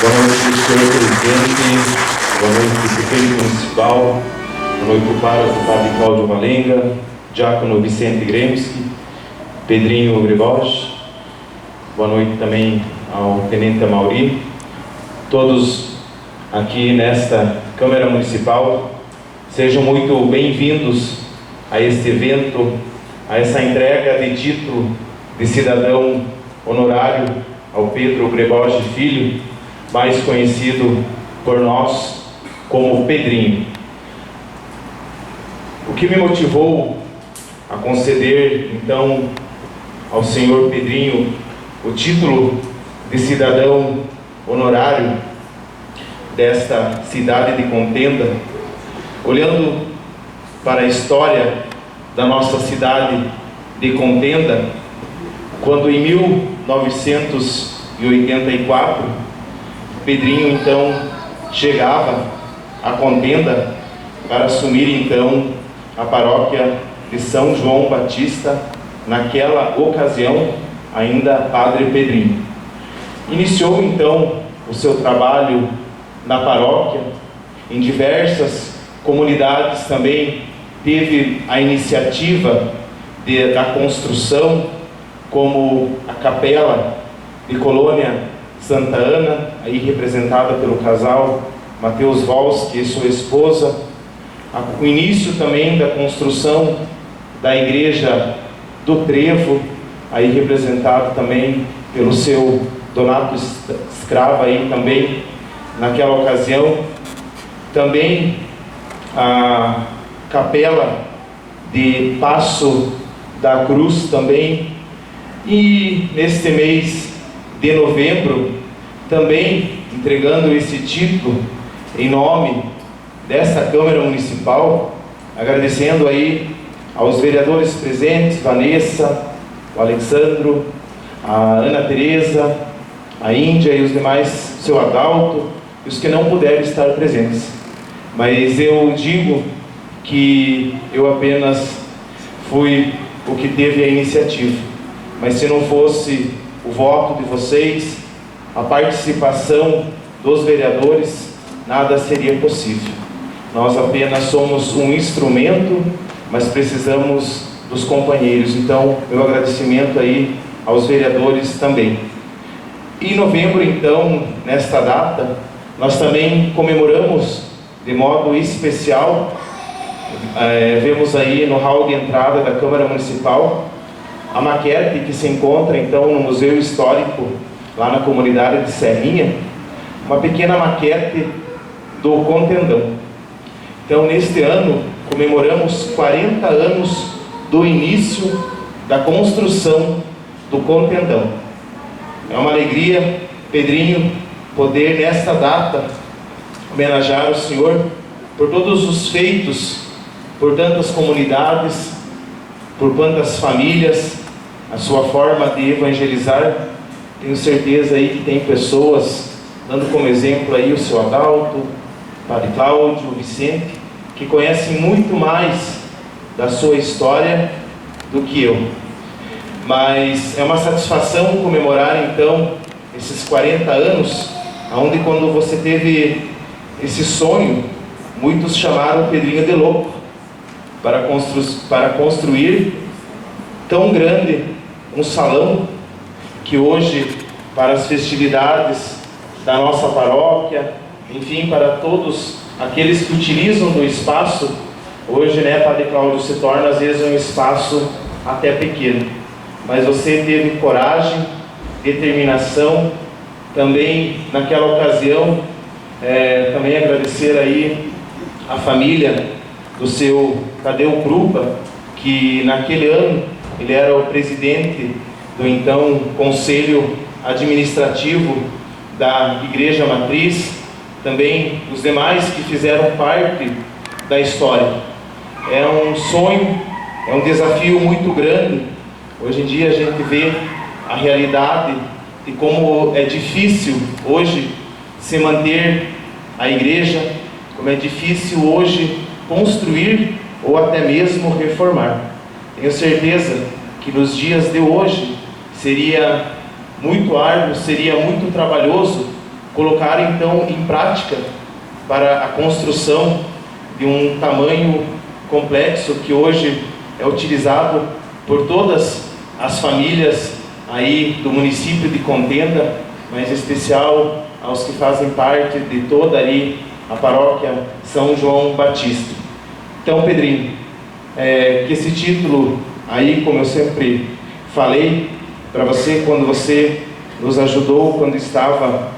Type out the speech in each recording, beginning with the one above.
Boa noite, senhor presidente. Boa noite, prefeito municipal. Boa noite, padre Cláudio Valenga, diácono Vicente Gremski, Pedrinho Grebosch. Boa noite também ao tenente Amauri. Todos aqui nesta Câmara Municipal, sejam muito bem-vindos a este evento, a essa entrega de título de cidadão honorário ao Pedro Grebosch Filho, mais conhecido por nós como Pedrinho. O que me motivou a conceder, então, ao senhor Pedrinho o título de cidadão honorário desta cidade de Contenda, olhando para a história da nossa cidade de Contenda, quando em 1984, Pedrinho então chegava à Contenda para assumir então a paróquia de São João Batista, naquela ocasião ainda Padre Pedrinho. Iniciou então o seu trabalho na paróquia, em diversas comunidades também teve a iniciativa da construção, como a Capela de Colônia Santa Ana, aí representada pelo casal Mateus Volski e sua esposa. O início também da construção da Igreja do Trevo, aí representado também pelo seu Donato Escrava, aí também naquela ocasião. Também a Capela de Passo da Cruz também. E neste mês de novembro, também entregando esse título em nome desta Câmara Municipal, agradecendo aí aos vereadores presentes, Vanessa, o Alexandro, a Ana Tereza, a Índia e os demais, o seu Adalto, e os que não puderam estar presentes. Mas eu digo que eu apenas fui o que teve a iniciativa. Mas se não fosse o voto de vocês, a participação dos vereadores, nada seria possível. Nós apenas somos um instrumento, mas precisamos dos companheiros. Então, meu agradecimento aí aos vereadores também. Em novembro, então, nesta data, nós também comemoramos de modo especial, vemos aí no hall de entrada da Câmara Municipal, a maquete que se encontra então no Museu Histórico, lá na comunidade de Serrinha, uma pequena maquete do Contendão. Então, neste ano, comemoramos 40 anos do início da construção do Contendão. É uma alegria, Pedrinho, poder nesta data homenagear o Senhor por todos os feitos, por tantas comunidades, por quantas famílias, a sua forma de evangelizar. Tenho certeza aí que tem pessoas, dando como exemplo aí o seu Adalto, o Padre Cláudio, o Vicente, que conhecem muito mais da sua história do que eu. Mas é uma satisfação comemorar então esses 40 anos, onde quando você teve esse sonho, muitos chamaram Pedrinho de louco, para construir tão grande um salão, que hoje, para as festividades da nossa paróquia, enfim, para todos aqueles que utilizam do espaço, hoje, né, Padre Cláudio, se torna às vezes um espaço até pequeno. Mas você teve coragem, determinação, também naquela ocasião, também agradecer aí a família do seu Tadeu Krupa, que naquele ano ele era o presidente do então Conselho Administrativo da Igreja Matriz, também os demais que fizeram parte da história. É um sonho, é um desafio muito grande. Hoje em dia a gente vê a realidade de como é difícil hoje se manter a igreja, como é difícil hoje construir ou até mesmo reformar. Tenho certeza que nos dias de hoje seria muito árduo, seria muito trabalhoso colocar então em prática para a construção de um tamanho complexo que hoje é utilizado por todas as famílias aí do município de Contenda, mas em especial aos que fazem parte de toda ali a paróquia São João Batista. Então, Pedrinho, que esse título aí, como eu sempre falei para você, quando você nos ajudou, quando estava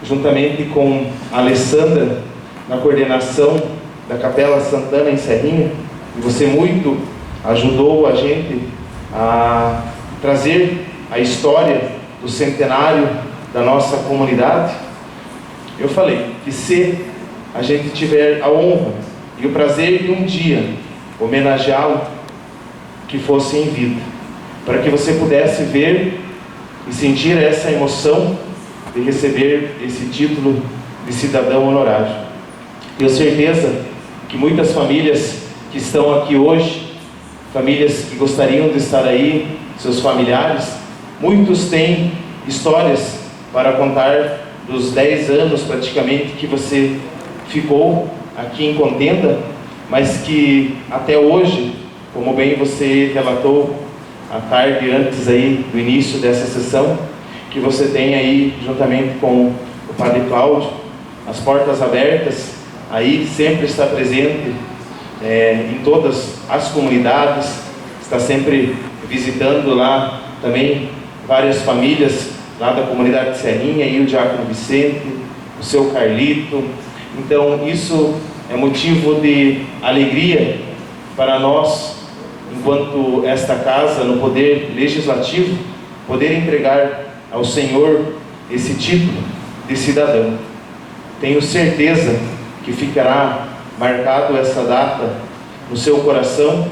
juntamente com a Alessandra na coordenação da Capela Santana em Serrinha, e você muito ajudou a gente a trazer a história do centenário da nossa comunidade. Eu falei que se a gente tiver a honra e o prazer de um dia homenageá-lo, que fosse em vida, para que você pudesse ver e sentir essa emoção de receber esse título de cidadão honorário. Tenho certeza que muitas famílias que estão aqui hoje, famílias que gostariam de estar aí, seus familiares, muitos têm histórias para contar dos 10 anos praticamente que você ficou aqui em Contenda, mas que até hoje, como bem você relatou à tarde antes aí do início dessa sessão, que você tem aí juntamente com o Padre Cláudio, as portas abertas, aí sempre está presente em todas as comunidades, está sempre visitando lá também várias famílias lá da comunidade de Serrinha, e o Diácono Vicente, o seu Carlito. Então isso é motivo de alegria para nós, enquanto esta casa no Poder Legislativo, poder entregar ao Senhor esse título de cidadão. Tenho certeza que ficará marcado essa data no seu coração,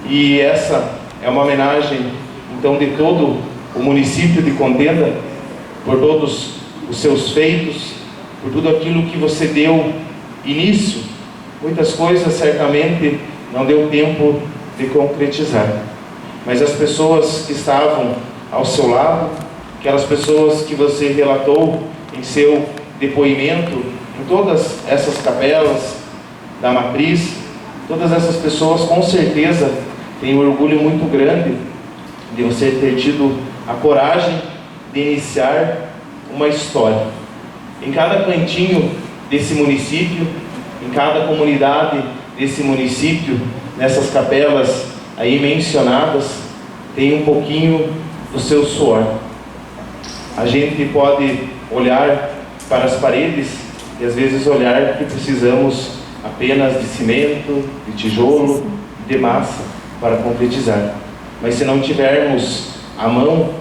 e essa é uma homenagem então de todo o município de Contenda, por todos os seus feitos, por tudo aquilo que você deu início. Muitas coisas certamente não deu tempo de concretizar, mas as pessoas que estavam ao seu lado, aquelas pessoas que você relatou em seu depoimento, em todas essas capelas da matriz, todas essas pessoas com certeza têm um orgulho muito grande de você ter tido a coragem de iniciar uma história. Em cada cantinho desse município, em cada comunidade desse município, nessas capelas aí mencionadas, tem um pouquinho do seu suor. A gente pode olhar para as paredes e às vezes olhar que precisamos apenas de cimento, de tijolo, de massa para concretizar. Mas se não tivermos a mão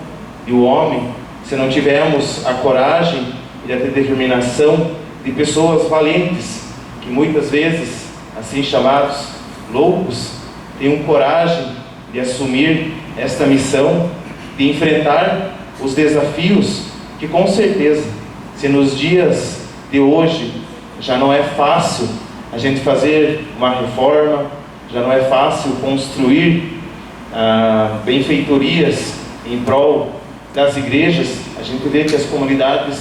e o homem, se não tivermos a coragem e a determinação de pessoas valentes, que muitas vezes, assim chamados loucos, tenham coragem de assumir esta missão, de enfrentar os desafios que com certeza, se nos dias de hoje já não é fácil a gente fazer uma reforma, já não é fácil construir benfeitorias em prol das igrejas, a gente vê que as comunidades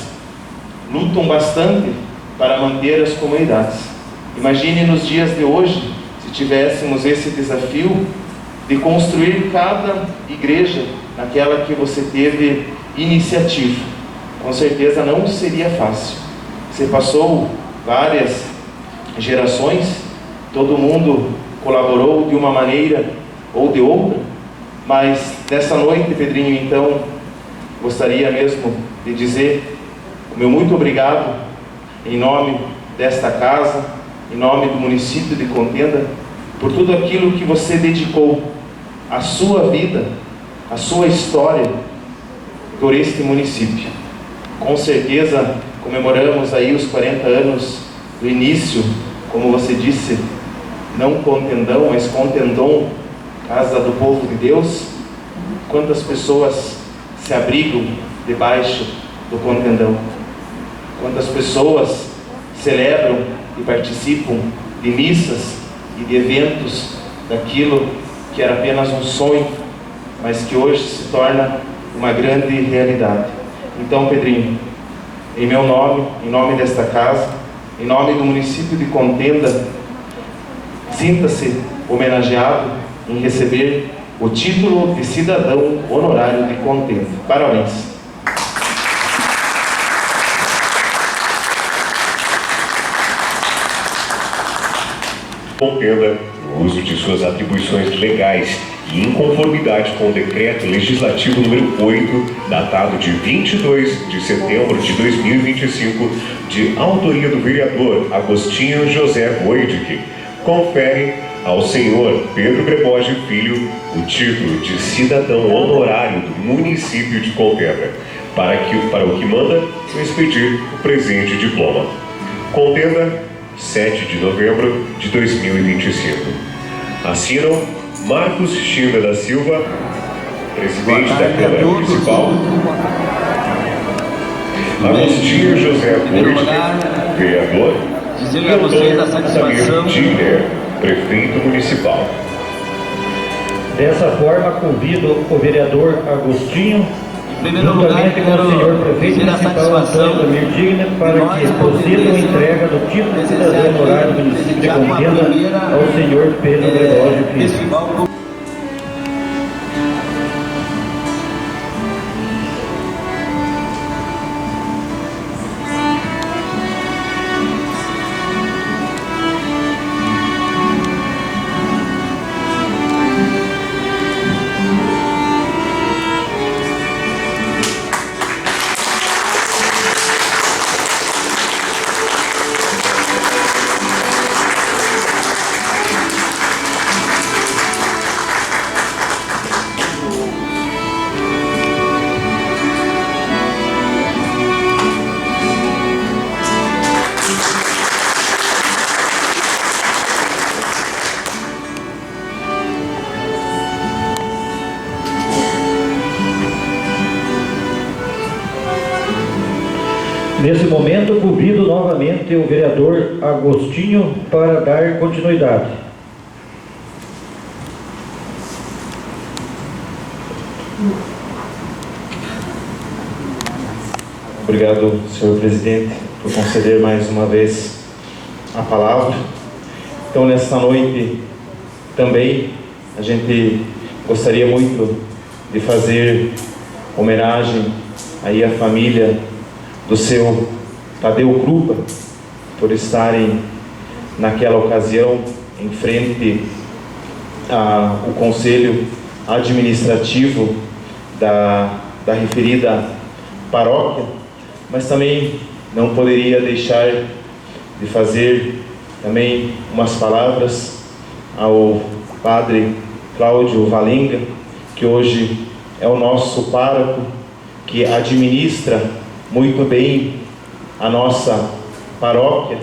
lutam bastante para manter as comunidades. Imagine nos dias de hoje, se tivéssemos esse desafio de construir cada igreja naquela que você teve iniciativa. Com certeza não seria fácil. Você passou várias gerações, todo mundo colaborou de uma maneira ou de outra, mas nessa noite, Pedrinho, então, gostaria mesmo de dizer o meu muito obrigado em nome desta casa, em nome do município de Contenda, por tudo aquilo que você dedicou, a sua vida, a sua história por este município. Com certeza comemoramos aí os 40 anos do início, como você disse, não Contendão, mas Contendon, Casa do Povo de Deus. Quantas pessoas se abrigam debaixo do Contendão? Quantas pessoas celebram e participam de missas e de eventos daquilo que era apenas um sonho, mas que hoje se torna uma grande realidade. Então, Pedrinho, em meu nome, em nome desta casa, em nome do município de Contenda, sinta-se homenageado em receber o título de cidadão honorário de Contenda. Parabéns! Contenda o uso de suas atribuições legais e em conformidade com o Decreto Legislativo número 8, datado de 22 de setembro de 2025, de autoria do vereador Agostinho José Goidic, confere ao senhor Pedro Greboge Filho o título de cidadão honorário do município de Contenda, para o que manda expedir o presente diploma. Contenda, 7 de novembro de 2025. Assinam Marcos Chinda da Silva, presidente da Câmara Municipal, Agostinho José Goidic, vereador, e Antônio Samir Digner, prefeito municipal. Dessa forma, convido o vereador Agostinho, juntamente com o senhor prefeito municipal Antônio Samir Digner, para que procedam a entrega do título de cidadão honorário do município de Contenda ao senhor Pedro Greboge Filho. Nesse momento, convido novamente o vereador Agostinho para dar continuidade. Obrigado, senhor presidente, por conceder mais uma vez a palavra. Então, nesta noite também, a gente gostaria muito de fazer homenagem aí à família do seu Tadeu Krupa, por estarem naquela ocasião em frente ao Conselho Administrativo da referida paróquia, mas também não poderia deixar de fazer também umas palavras ao padre Cláudio Valenga, que hoje é o nosso pároco, que administra muito bem a nossa paróquia.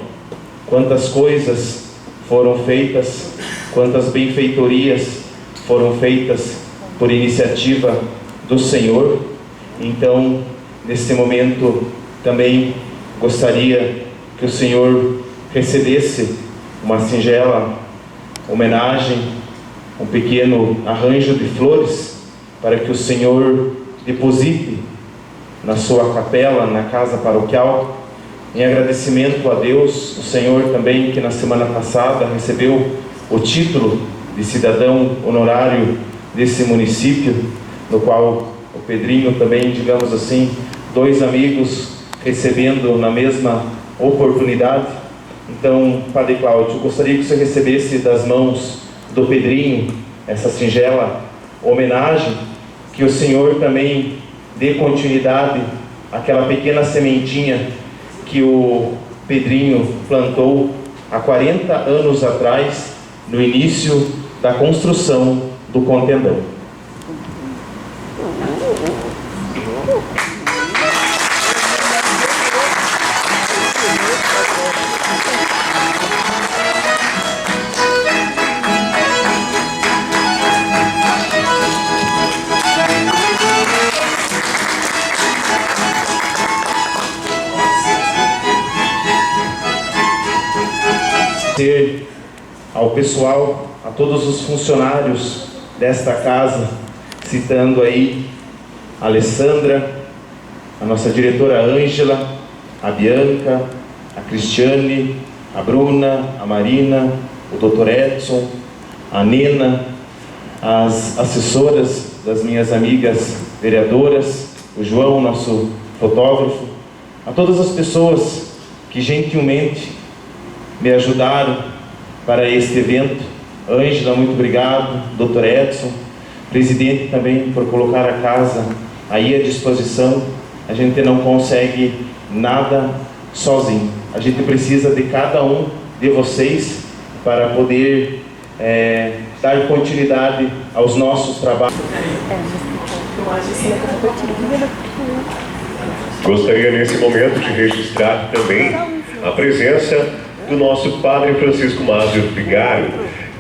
Quantas coisas foram feitas, quantas benfeitorias foram feitas por iniciativa do Senhor. Então, nesse momento, também gostaria que o Senhor recebesse uma singela homenagem, um pequeno arranjo de flores, para que o Senhor deposite na sua capela, na casa paroquial, em agradecimento a Deus, o Senhor também, que na semana passada recebeu o título de cidadão honorário desse município, no qual o Pedrinho também, digamos assim, dois amigos recebendo na mesma oportunidade. Então, Padre Cláudio, eu gostaria que você recebesse das mãos do Pedrinho essa singela homenagem, que o Senhor também dê continuidade àquela pequena sementinha que o Pedrinho plantou há 40 anos atrás, no início da construção do Contendão. Ao pessoal, a todos os funcionários desta casa, citando aí a Alessandra, a nossa diretora Ângela, a Bianca, a Cristiane, a Bruna, a Marina, o Dr. Edson, a Nena, as assessoras das minhas amigas vereadoras, o João, nosso fotógrafo, a todas as pessoas que gentilmente me ajudaram para este evento. Ângela, muito obrigado. Dr. Edson, presidente também, por colocar a casa aí à disposição. A gente não consegue nada sozinho. A gente precisa de cada um de vocês para poder dar continuidade aos nossos trabalhos. Gostaria nesse momento de registrar também a presença do nosso Padre Francisco Másio Vigário,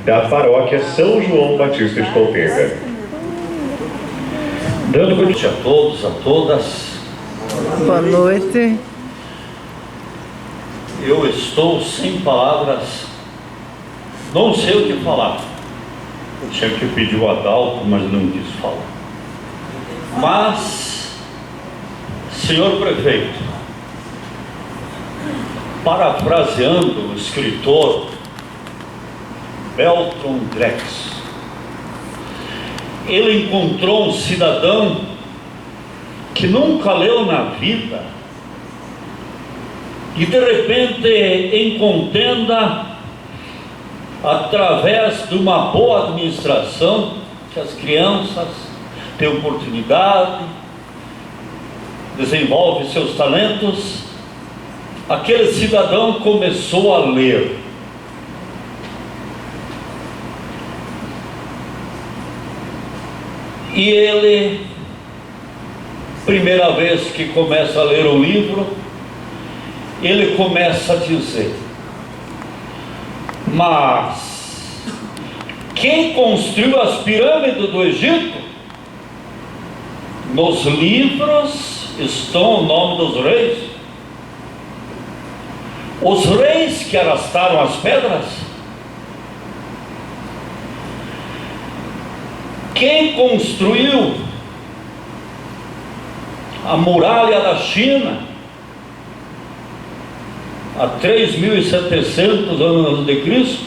da paróquia São João Batista de Colpenga. Dando boa noite a todos, a todas. Boa noite. Eu estou sem palavras, não sei o que falar. Eu tinha que pedir o Adalto, mas não quis falar. Mas, senhor prefeito, parafraseando o escritor Bertolt Brecht, ele encontrou um cidadão que nunca leu na vida e de repente, em contenda, através de uma boa administração, que as crianças têm oportunidade, desenvolvem seus talentos, aquele cidadão começou a ler. E ele, primeira vez que começa a ler o livro, ele começa a dizer: mas quem construiu as pirâmides do Egito? Nos livros estão o nome dos reis. Os reis que arrastaram as pedras? Quem construiu a muralha da China há 3.700 anos de Cristo?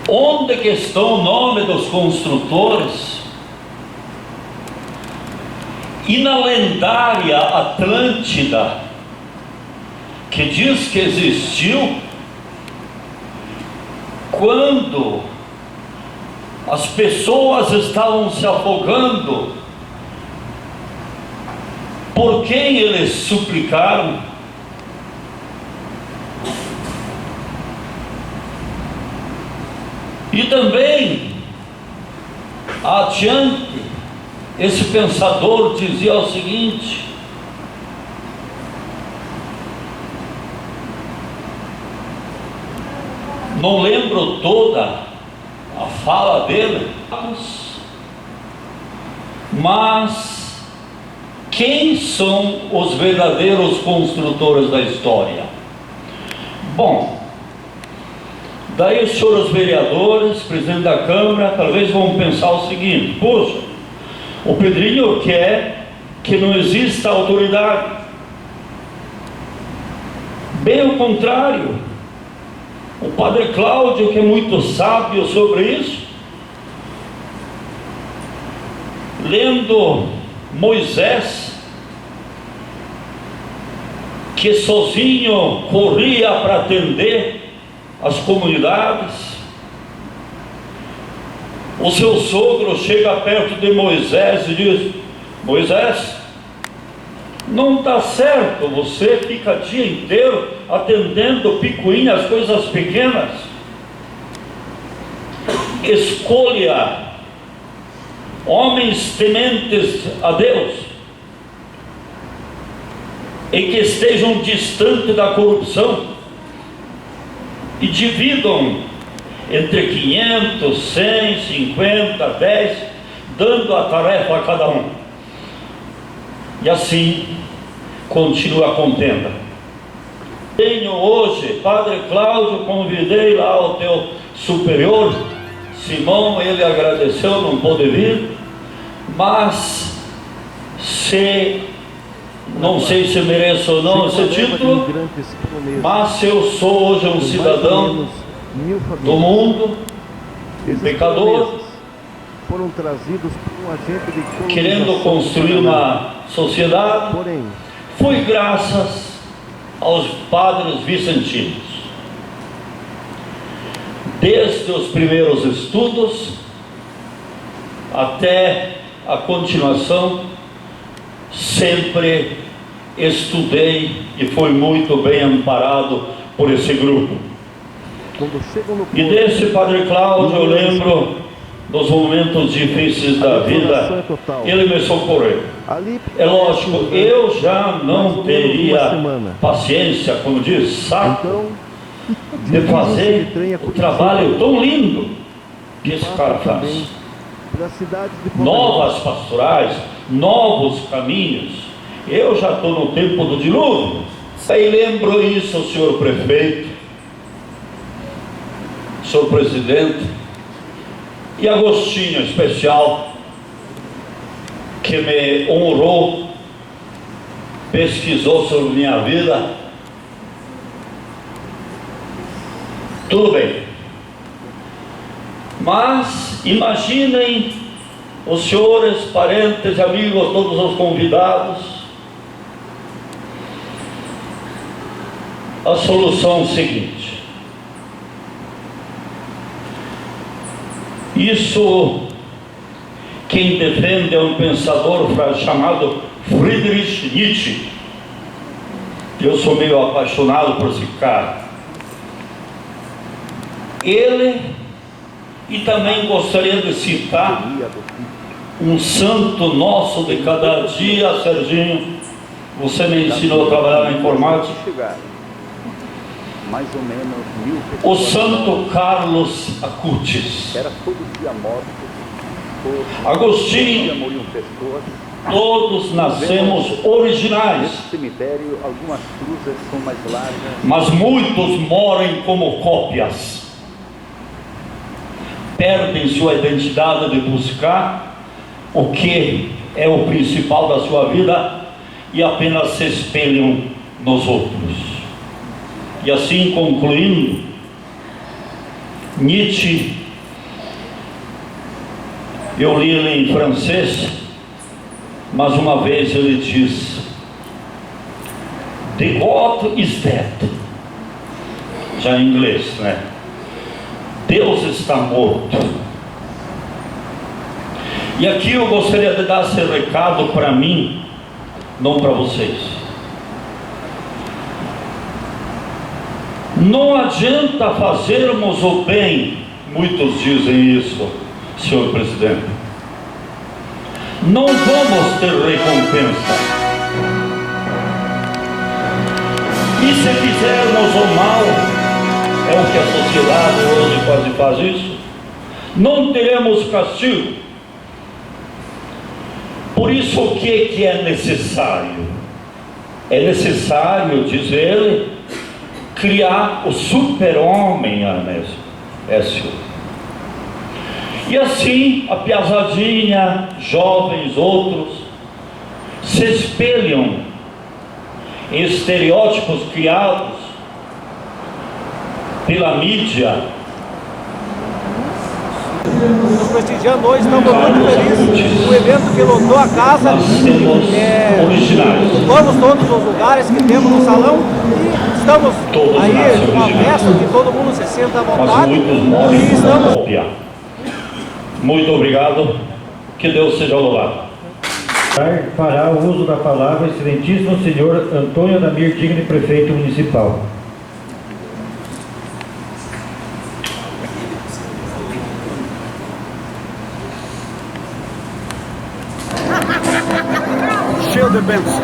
Onde que está o nome dos construtores? E na lendária Atlântida, que diz que existiu quando as pessoas estavam se afogando, por quem eles suplicaram? E também, adiante, esse pensador dizia o seguinte: não lembro toda a fala dele, mas quem são os verdadeiros construtores da história? Bom, daí os senhores vereadores, presidente da Câmara, talvez vão pensar o seguinte: poxa, o Pedrinho quer que não exista autoridade. Bem ao contrário, o Padre Cláudio, que é muito sábio sobre isso, lendo Moisés, que sozinho corria para atender as comunidades, o seu sogro chega perto de Moisés e diz: Moisés, não está certo, você fica o dia inteiro atendendo picuinha, as coisas pequenas. Escolha homens tementes a Deus e que estejam distantes da corrupção e dividam entre 500, 100, 50, 10, dando a tarefa a cada um. E assim continua a contenda. Tenho hoje, Padre Cláudio, convidei lá o teu superior, Simão, ele agradeceu, não pôde vir, mas se não sei se mereço ou não esse título, mas se eu sou hoje um cidadão do mundo, um pecador, foram trazidos por um agente de querendo construir uma sociedade, foi graças aos padres vicentinos. Desde os primeiros estudos até a continuação, sempre estudei e fui muito bem amparado por esse grupo. E desse Padre Cláudio eu lembro dos momentos difíceis da vida, ele me socorreu. É lógico, eu já não teria paciência, como diz, saco, de fazer o trabalho tão lindo que esse cara faz. Novas pastorais, novos caminhos. Eu já estou no tempo do dilúvio. Aí lembro isso, senhor prefeito, senhor presidente, e Agostinho, especial, que me honrou, pesquisou sobre minha vida. Tudo bem. Mas imaginem os senhores, parentes, amigos, todos os convidados, a solução seguinte. Isso, quem defende é um pensador chamado Friedrich Nietzsche. Eu sou meio apaixonado por esse cara. Ele, e também gostaria de citar um santo nosso de cada dia, Serginho, você me ensinou a trabalhar na informática, mais ou menos 1000 o santo Carlos Acutis. Era todo dia morto, Agostinho, morriam pessoas. todos nascemos originais. Nesse cemitério, algumas cruzes são mais largas, Mas muitos morem como cópias. Perdem sua identidade de buscar o que é o principal da sua vida e apenas se espelham nos outros. E assim, concluindo, Nietzsche, eu li ele em francês, mas uma vez ele diz: "The God is dead", já em inglês, né? Deus está morto. E aqui eu gostaria de dar esse recado para mim, não para vocês. Não adianta fazermos o bem, muitos dizem isso, senhor presidente. Não vamos ter recompensa. E se fizermos o mal, é o que a sociedade hoje quase faz isso, não teremos castigo. Por isso, o que é necessário? É necessário, diz ele, criar o super-homem, Écio. E assim, a piazadinha, jovens, outros, se espelham em estereótipos criados pela mídia. Nos prestigiando hoje, estamos muito felizes. O evento que lotou a casa, ocupamos todos os lugares que temos no salão e estamos aí numa festa que todo mundo se sinta à vontade. E estamos... Muito obrigado, que Deus seja louvado. Fará o uso da palavra o excelentíssimo senhor Antônio Adamir Digni, prefeito municipal. Cheio de bênção.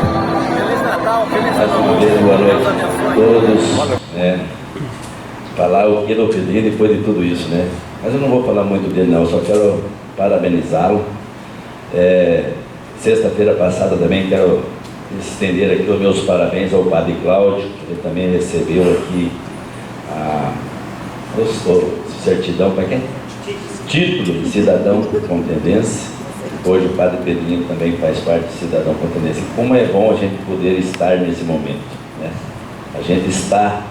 Feliz Natal, feliz Ano Novo. Boa noite a todos. Falar o que eu pedi depois de tudo isso, né? Mas eu não vou falar muito dele não, só quero parabenizá-lo. Sexta-feira passada também quero estender aqui os meus parabéns ao Padre Cláudio, que ele também recebeu aqui a certidão, para quem? Título de cidadão contendense. Hoje o Padre Pedrinho também faz parte do Cidadão Pontense. Como é bom a gente poder estar nesse momento, né? A gente está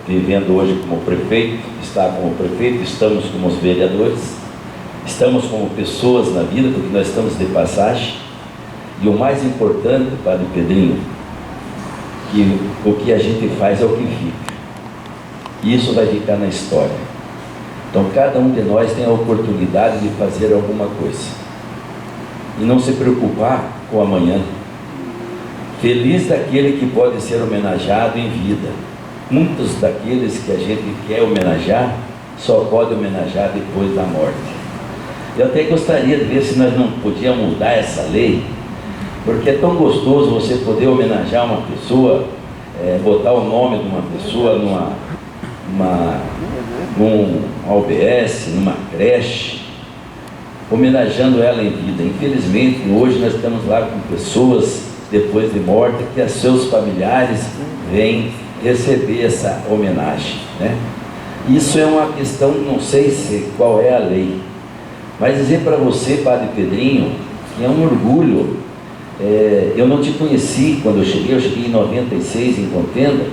vivendo hoje como prefeito, estamos como os vereadores, estamos como pessoas na vida, porque nós estamos de passagem. E o mais importante, Padre Pedrinho, que o que a gente faz é o que fica. E isso vai ficar na história. Então cada um de nós tem a oportunidade de fazer alguma coisa. E não se preocupar com o amanhã. Feliz daquele que pode ser homenageado em vida. Muitos daqueles que a gente quer homenagear, só pode homenagear depois da morte. Eu até gostaria de ver se nós não podíamos mudar essa lei, porque é tão gostoso você poder homenagear uma pessoa, botar o nome de uma pessoa num UBS, numa creche, homenageando ela em vida. Infelizmente, hoje nós estamos lá com pessoas, depois de morte, que os seus familiares vêm receber essa homenagem, né? Isso é uma questão, não sei qual é a lei, mas dizer para você, Padre Pedrinho, que é um orgulho. Eu não te conheci quando eu cheguei em 96 em Contenda,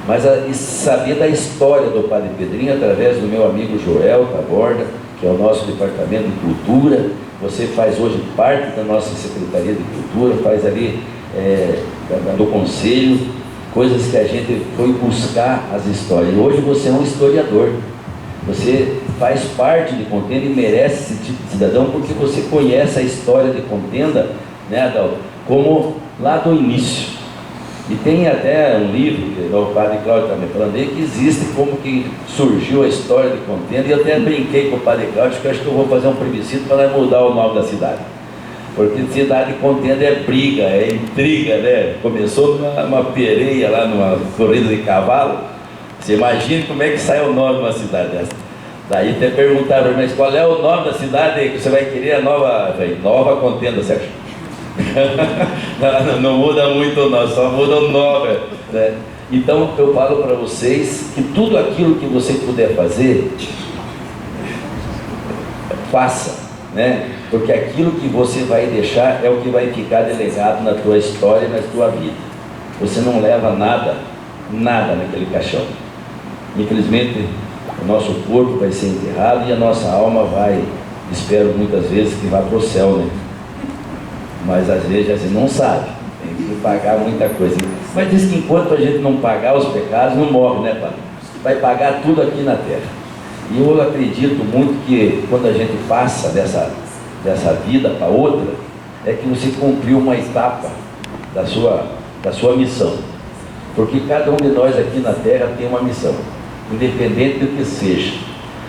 mas saber da história do Padre Pedrinho através do meu amigo Joel Taborda, que é o nosso departamento de cultura. Você faz hoje parte da nossa Secretaria de Cultura, faz ali do Conselho, coisas que a gente foi buscar as histórias. E hoje você é um historiador, você faz parte de Contenda e merece esse tipo de cidadão, porque você conhece a história de Contenda, né, Adalto, como lá do início. E tem até um livro, que o Padre Cláudio está me falando aí, que existe como que surgiu a história de Contenda, e eu até brinquei com o Padre Cláudio, que eu acho que eu vou fazer um plebiscito para mudar o nome da cidade. Porque cidade de Contenda é briga, é intriga, né? Começou numa pereia lá, numa corrida de cavalo. Você imagina como é que sai o nome de uma cidade dessa. Daí até perguntaram, mas qual é o nome da cidade que você vai querer? A Nova Contenda, Sérgio. Não muda muito não, só muda o nome, né? Então eu falo para vocês que tudo aquilo que você puder fazer, faça, né? Porque aquilo que você vai deixar é o que vai ficar delegado na tua história e na tua vida. Você não leva nada naquele caixão. Infelizmente o nosso corpo vai ser enterrado e a nossa alma vai, espero muitas vezes que vá para o céu, né? Mas às vezes a gente não sabe, tem que pagar muita coisa. Mas diz que enquanto a gente não pagar os pecados, não morre, né, Padre? Vai pagar tudo aqui na terra. E eu acredito muito que quando a gente passa dessa vida para outra, é que você cumpriu uma etapa da sua missão. Porque cada um de nós aqui na terra tem uma missão, independente do que seja.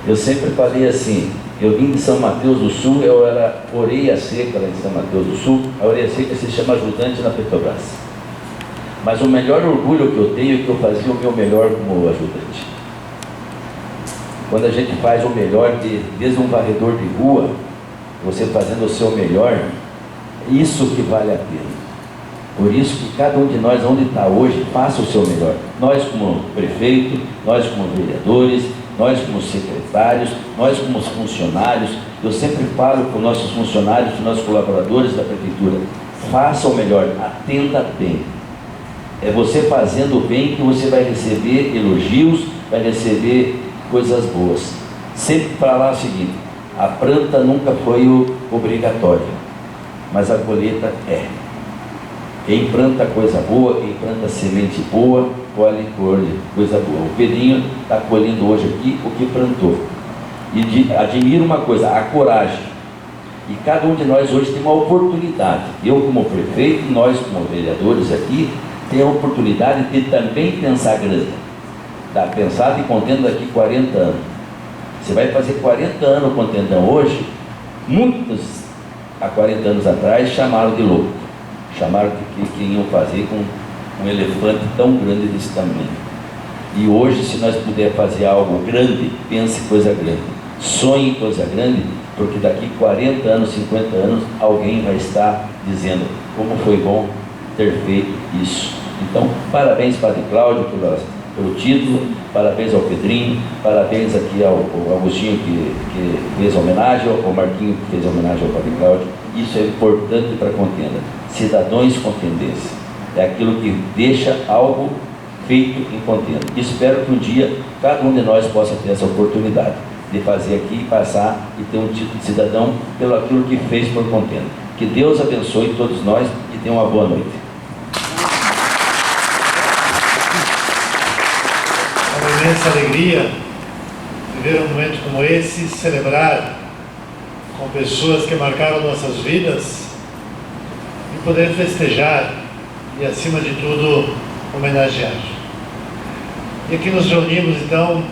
Eu sempre falei assim, eu vim de São Mateus do Sul, eu era orelha seca lá em São Mateus do Sul. A orelha seca se chama ajudante na Petrobras. Mas o melhor orgulho que eu tenho é que eu fazia o meu melhor como ajudante. Quando a gente faz o melhor, desde um varredor de rua, você fazendo o seu melhor, isso que vale a pena. Por isso que cada um de nós, onde está hoje, faça o seu melhor. Nós como prefeito, nós como vereadores, nós como secretários, nós como funcionários. Eu sempre falo com nossos funcionários, com nossos colaboradores da prefeitura, faça o melhor, atenda bem. É você fazendo bem que você vai receber elogios, vai receber coisas boas. Sempre falar o seguinte, a planta nunca foi obrigatória, mas a colheita é. Quem planta coisa boa, quem planta semente boa, colhe coisa boa. O Pedrinho está colhendo hoje aqui o que plantou. E admiro uma coisa, a coragem. E cada um de nós hoje tem uma oportunidade. Eu como prefeito, nós como vereadores aqui, tem a oportunidade de também pensar grande. Pensar de Contenda daqui 40 anos. Você vai fazer 40 anos Contendão hoje, muitos há 40 anos atrás chamaram de louco. Chamaram de que iam fazer com um elefante tão grande desse tamanho. E hoje, se nós puder fazer algo grande, pense coisa grande. Sonhe coisa grande, porque daqui 40 anos, 50 anos, alguém vai estar dizendo como foi bom ter feito isso. Então, parabéns, Padre Cláudio, pelo título, parabéns ao Pedrinho, parabéns aqui ao Agostinho que fez a homenagem, ao Marquinho que fez a homenagem ao Padre Cláudio. isso é importante para a contenda. Cidadãos contendenses. É aquilo que deixa algo feito em contenda. Espero que um dia cada um de nós possa ter essa oportunidade de fazer aqui, passar e ter um título de cidadão pelo aquilo que fez por contenda. Que Deus abençoe todos nós e tenha uma boa noite. É uma imensa alegria viver um momento como esse, celebrar com pessoas que marcaram nossas vidas e poder festejar e, acima de tudo, homenagear. E aqui nos reunimos, então,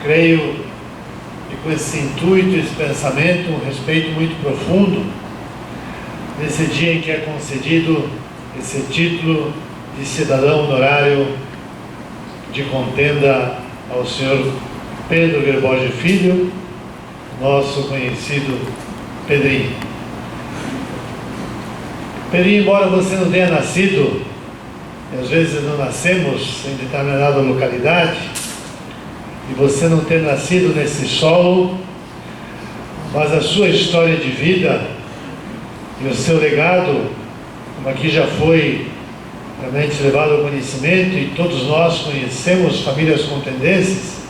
creio, e com esse intuito, esse pensamento, um respeito muito profundo, nesse dia em que é concedido esse título de cidadão honorário de contenda ao senhor Pedro Gerborge Filho, nosso conhecido Pedrinho. Pedrinho, embora você não tenha nascido, e às vezes não nascemos em determinada localidade, e você não ter nascido nesse solo, mas a sua história de vida e o seu legado, como aqui já foi realmente levado ao conhecimento, e todos nós conhecemos famílias contendenses,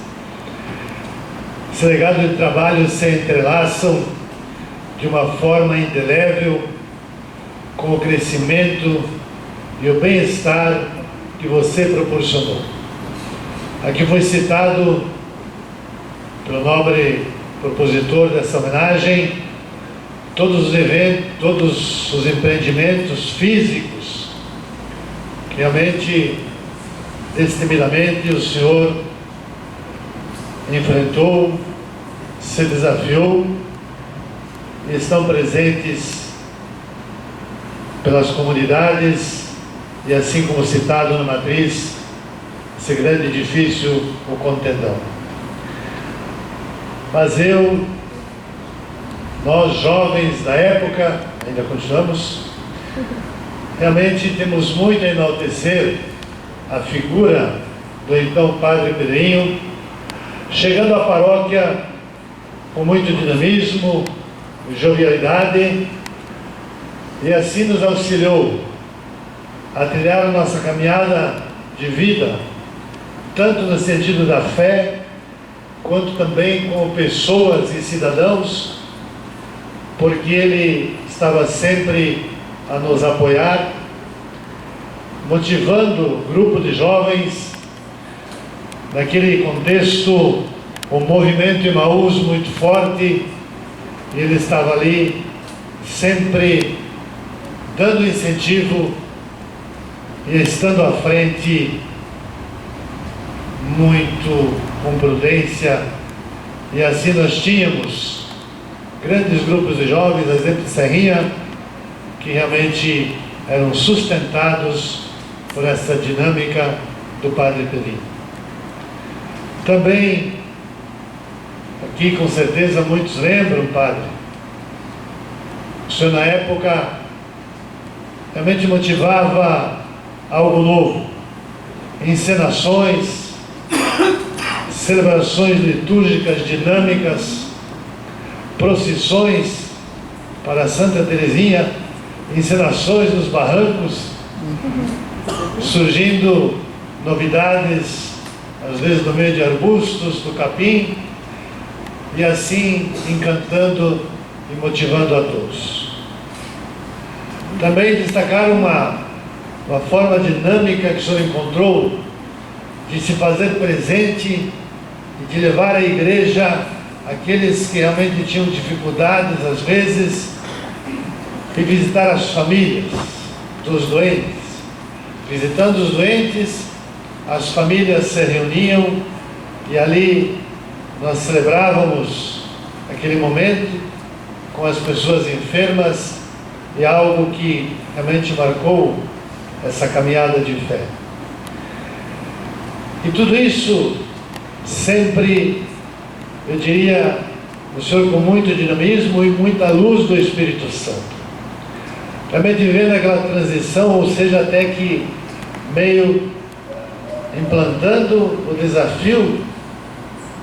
esse legado de trabalho se entrelaçam de uma forma indelével com o crescimento e o bem-estar que você proporcionou. Aqui foi citado pelo nobre propositor dessa homenagem todos os eventos, todos os empreendimentos físicos que realmente, destemidamente, o senhor enfrentou, se desafiou e estão presentes pelas comunidades e, assim como citado na matriz, esse grande edifício, o Contendão. Mas nós jovens da época, ainda continuamos, realmente temos muito a enaltecer a figura do então Padre Pedrinho, chegando à paróquia com muito dinamismo, jovialidade, e assim nos auxiliou a trilhar a nossa caminhada de vida, tanto no sentido da fé, quanto também como pessoas e cidadãos, porque ele estava sempre a nos apoiar, motivando o grupo de jovens, naquele contexto, um movimento Emaús muito forte, e ele estava ali sempre dando incentivo e estando à frente muito com prudência. E assim nós tínhamos grandes grupos de jovens, exemplo de Serrinha, que realmente eram sustentados por essa dinâmica do Padre Pedrinho. Também, aqui com certeza muitos lembram, Padre, o senhor na época realmente motivava algo novo, encenações, celebrações litúrgicas dinâmicas, procissões para Santa Teresinha, encenações nos barrancos, surgindo novidades, às vezes no meio de arbustos, do capim, e assim encantando e motivando a todos. Também destacar uma forma dinâmica que o senhor encontrou de se fazer presente e de levar à igreja aqueles que realmente tinham dificuldades, às vezes, e visitar as famílias dos doentes. Visitando os doentes, as famílias se reuniam e ali nós celebrávamos aquele momento com as pessoas enfermas, e algo que realmente marcou essa caminhada de fé. E tudo isso sempre, eu diria, o senhor com muito dinamismo e muita luz do Espírito Santo. Realmente vivendo aquela transição, ou seja, até que meio implantando o desafio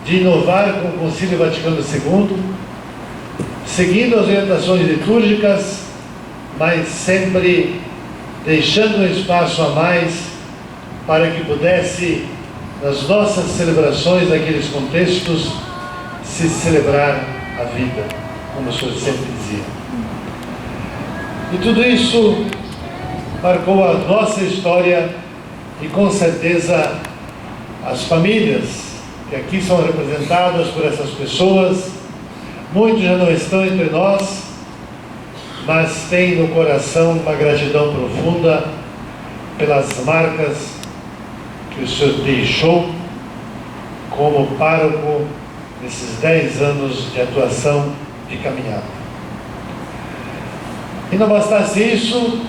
de inovar com o Concílio Vaticano II, seguindo as orientações litúrgicas, mas sempre deixando um espaço a mais para que pudesse, nas nossas celebrações, naqueles contextos, se celebrar a vida, como o senhor sempre dizia. E tudo isso marcou a nossa história e, com certeza, as famílias que aqui são representadas por essas pessoas. Muitos já não estão entre nós, mas têm no coração uma gratidão profunda pelas marcas que o senhor deixou como pároco nesses 10 anos de atuação de caminhada. E não bastasse isso,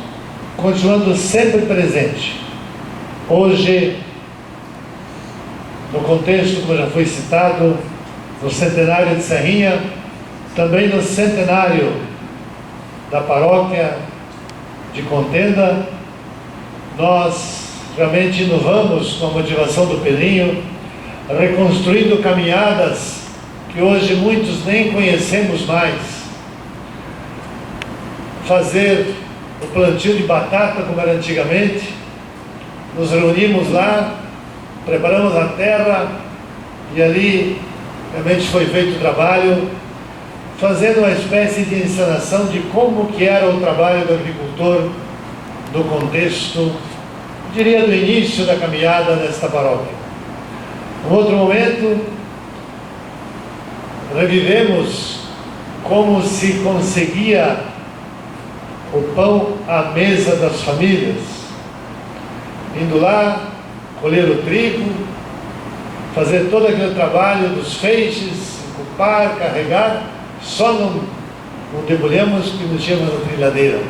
continuando sempre presente. Hoje, no contexto, como já foi citado, no centenário de Serrinha, também no centenário da paróquia de Contenda, nós realmente inovamos com a motivação do Pedrinho, reconstruindo caminhadas que hoje muitos nem conhecemos mais. Fazer o plantio de batata como era antigamente, nos reunimos lá, preparamos a terra e ali realmente foi feito o trabalho, fazendo uma espécie de encenação de como que era o trabalho do agricultor no contexto, diria, do início da caminhada nesta paróquia. Em outro momento, revivemos como se conseguia o pão à mesa das famílias, indo lá, colher o trigo, fazer todo aquele trabalho dos feixes, ocupar, carregar, só não debulhamos porque não tínhamos a trilhadeira.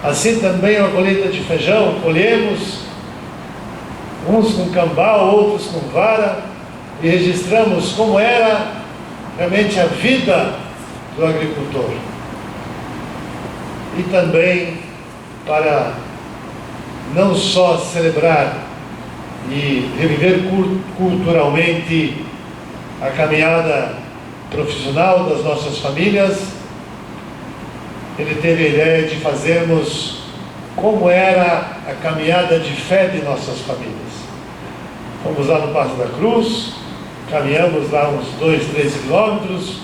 Assim também a colheita de feijão, colhemos, uns com cambal, outros com vara, e registramos como era realmente a vida do agricultor. E também para não só celebrar e reviver culturalmente a caminhada profissional das nossas famílias, ele teve a ideia de fazermos como era a caminhada de fé de nossas famílias. Fomos lá no Passo da Cruz, caminhamos lá uns 2, 3 quilômetros,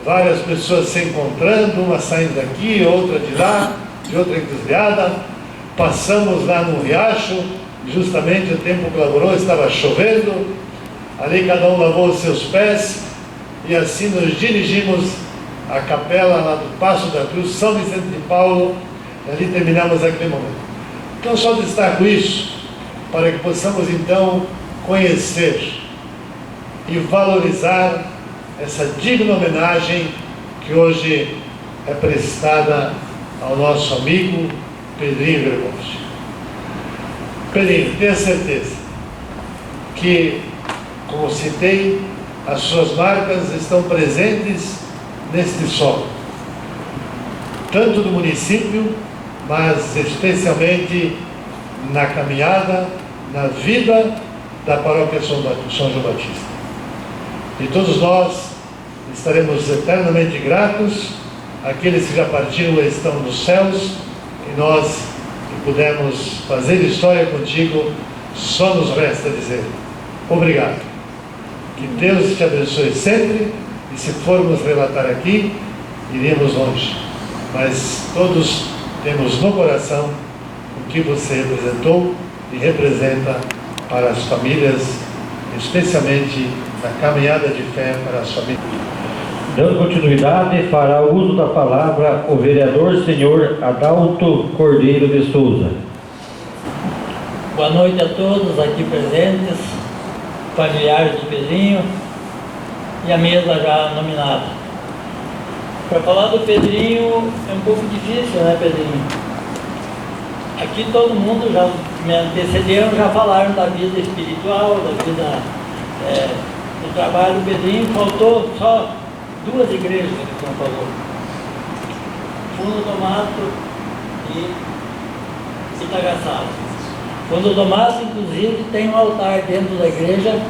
várias pessoas se encontrando, uma saindo daqui, outra de lá, de outra encruzilhada. Passamos lá no riacho, justamente o tempo colaborou, estava chovendo, ali cada um lavou os seus pés, e assim nos dirigimos à capela lá do Passo da Cruz, São Vicente de Paulo, e ali terminamos aquele momento. Então só destaco isso, para que possamos então conhecer e valorizar essa digna homenagem que hoje é prestada ao nosso amigo Pedrinho Gregório. Pedrinho, tenha certeza que, como citei, as suas marcas estão presentes neste solo, tanto do município, mas especialmente na caminhada, na vida da paróquia São João Batista. E todos nós estaremos eternamente gratos àqueles que já partiram e estão nos céus, e nós que pudemos fazer história contigo, só nos resta dizer obrigado. Que Deus te abençoe sempre, e se formos relatar aqui, iremos longe. Mas todos temos no coração o que você representou e representa para as famílias, especialmente na caminhada de fé para as famílias. Dando continuidade, fará uso da palavra o vereador senhor Adalto Cordeiro de Souza. Boa noite a todos aqui presentes, familiares do Pedrinho e a mesa já nominada. Para falar do Pedrinho é um pouco difícil, né, Pedrinho? Aqui todo mundo já me antecederam, já falaram da vida espiritual, da vida do trabalho do Pedrinho. Faltou só 2 igrejas que o senhor falou: Fundo do Mato e Itagaçaba. Fundo do Mato, inclusive, tem um altar dentro da igreja,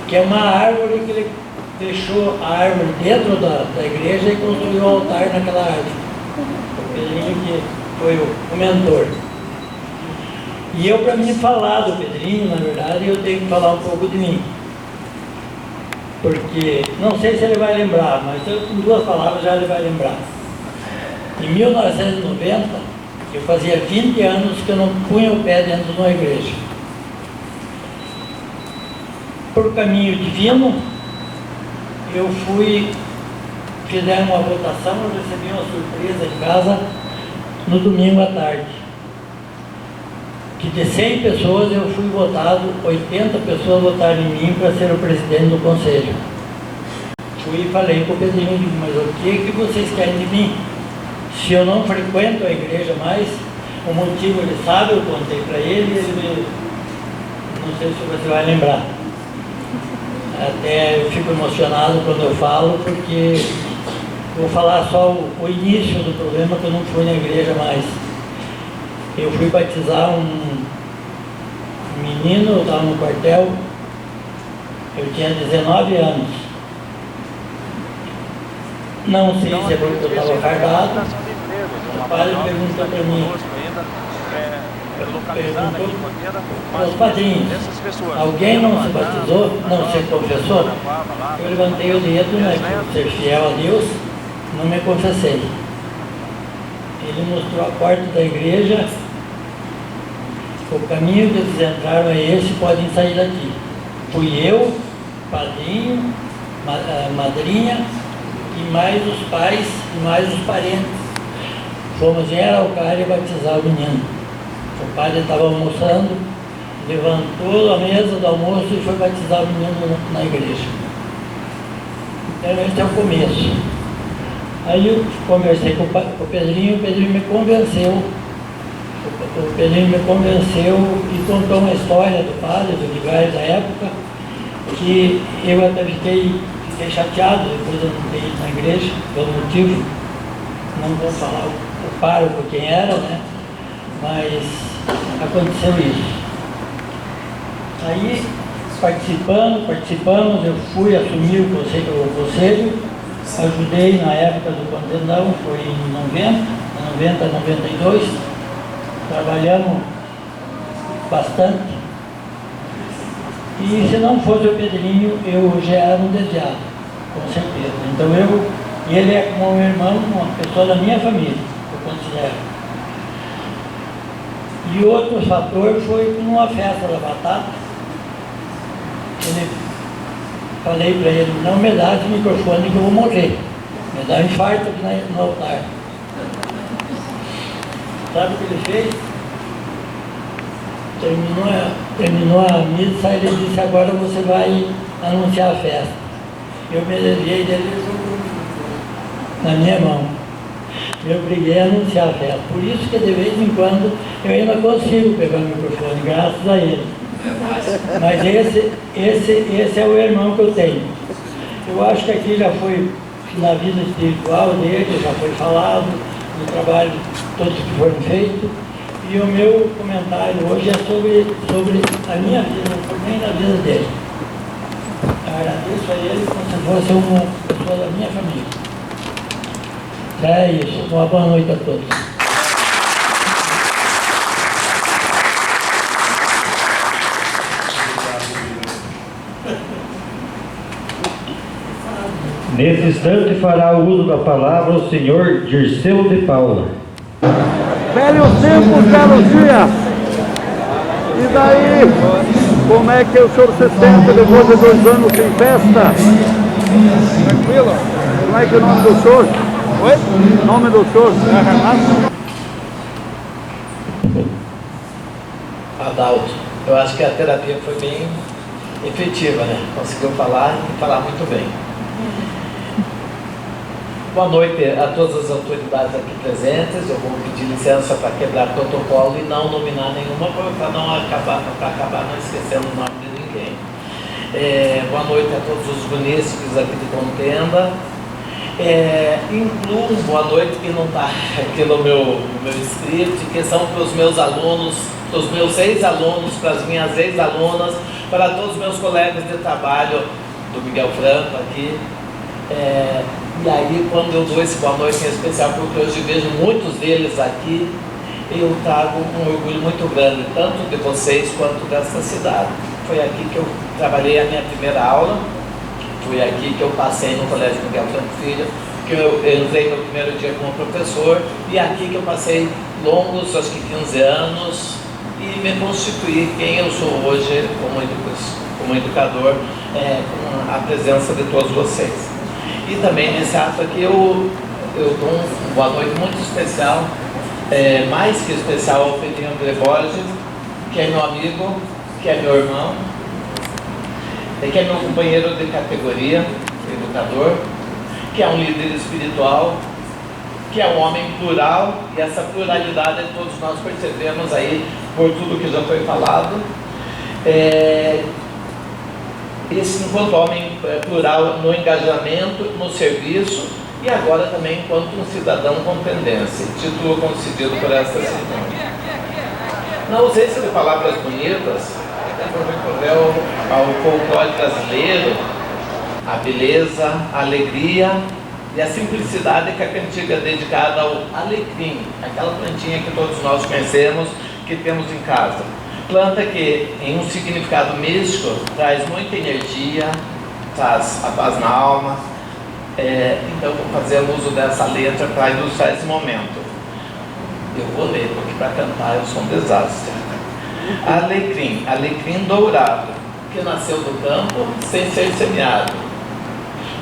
que é uma árvore que ele fechou a árvore dentro da igreja e construiu um altar naquela árvore. O Pedrinho que foi o mentor. E eu, para mim falar do Pedrinho, na verdade, eu tenho que falar um pouco de mim. Porque, não sei se ele vai lembrar, mas com 2 palavras já ele vai lembrar. Em 1990, eu fazia 20 anos que eu não punha o pé dentro de uma igreja. Por caminho divino, eu fizeram uma votação, eu recebi uma surpresa em casa no domingo à tarde. Que de 100 pessoas eu fui votado, 80 pessoas votaram em mim para ser o presidente do conselho. Fui e falei com o Pedrinho, digo, mas o que vocês querem de mim? Se eu não frequento a igreja mais, o motivo ele sabe, eu contei para ele, não sei se você vai lembrar. Até eu fico emocionado quando eu falo, porque vou falar só o início do problema, que eu não fui na igreja mais. Eu fui batizar um menino, eu estava no quartel, eu tinha 19 anos. Não sei se é porque eu estava fardado. O padre perguntou para mim, meus padrinhos, alguém não se batizou, não se confessou? Eu levantei o dedo, né, por ser fiel a Deus, não me confessei. Ele mostrou a porta da igreja, o caminho que eles entraram é esse, podem sair daqui. Fui eu, padrinho, madrinha, e mais os pais e mais os parentes. Fomos em Araucária batizar o menino. O padre estava almoçando, levantou a mesa do almoço e foi batizar o menino na igreja. Então esse é o começo. Aí eu conversei com o Pedrinho me convenceu. O Pedrinho me convenceu e contou uma história do padre, do vigário da época, que eu até fiquei chateado depois eu não ter ido na igreja, pelo motivo, não vou falar o pároco quem era, né? Mas aconteceu isso. Aí, participamos, eu fui assumir o conselho, ajudei na época do Contendão, foi em 90, 92, trabalhamos bastante. E se não fosse o Pedrinho, eu já era um desviado, com certeza. Então ele é como um irmão, uma pessoa da minha família, eu considero. E outro fator foi numa festa da batata, falei para ele, não me dá esse microfone que eu vou morrer, me dá um infarto aqui no altar. Sabe o que ele fez? Terminou a missa, ele disse, agora você vai anunciar a festa. Eu me levei dele na minha mão. Eu obriguei a anunciar a festa. Por isso que de vez em quando eu ainda consigo pegar o microfone, graças a ele. Mas esse é o irmão que eu tenho. Eu acho que aqui já foi, na vida espiritual dele, já foi falado, no trabalho todos que foram feitos. E o meu comentário hoje é sobre a minha vida, não foi nem na vida dele. Agradeço a ele como se fosse uma pessoa da minha família. É isso. Uma boa noite a todos. Nesse instante fará o uso da palavra o senhor Dirceu de Paula. Velhos tempos, belos dias. E daí, como é que o senhor se sente depois de 2 anos sem festa? Tranquilo. Como é que é o nome do senhor? Oi? Nome do senhor? Adalto, eu acho que a terapia foi bem efetiva, né? Conseguiu falar e falar muito bem. Boa noite a todas as autoridades aqui presentes. Eu vou pedir licença para quebrar protocolo e não nominar nenhuma, para não acabar não esquecendo o nome de ninguém. Boa noite a todos os munícipes aqui de Contenda. Incluo um boa noite que não está aqui no meu script, que são para os meus alunos, para os meus ex-alunos, para as minhas ex-alunas, para todos os meus colegas de trabalho do Miguel Franco aqui. E aí, quando eu dou esse boa noite em especial, porque hoje vejo muitos deles aqui, eu trago um orgulho muito grande, tanto de vocês quanto dessa cidade. Foi aqui que eu trabalhei a minha primeira aula, foi aqui que eu passei no Colégio Miguel Franco Filho, que eu entrei no primeiro dia como professor, e aqui que eu passei longos, acho que 15 anos, e me constituí quem eu sou hoje como educador, com a presença de todos vocês. E também nesse ato aqui eu dou um boa noite muito especial, mais que especial ao Pedrinho Gregório, que é meu amigo, que é meu irmão, que é meu companheiro de categoria, educador, que é um líder espiritual, que é um homem plural, e essa pluralidade todos nós percebemos aí por tudo que já foi falado. Esse enquanto homem plural no engajamento, no serviço, e agora também enquanto um cidadão com tendência, título concedido por esta cerimônia. Na ausência de palavras bonitas, vou recorrer ao folclore brasileiro, a beleza, a alegria e a simplicidade que a cantiga é dedicada ao alecrim, aquela plantinha que todos nós conhecemos, que temos em casa. Planta que, em um significado místico, traz muita energia, traz a paz na alma. Então, vou fazer uso dessa letra para ilustrar esse momento. Eu vou ler, porque para cantar eu sou um desastre. Alecrim, alecrim dourado, que nasceu do campo sem ser semeado.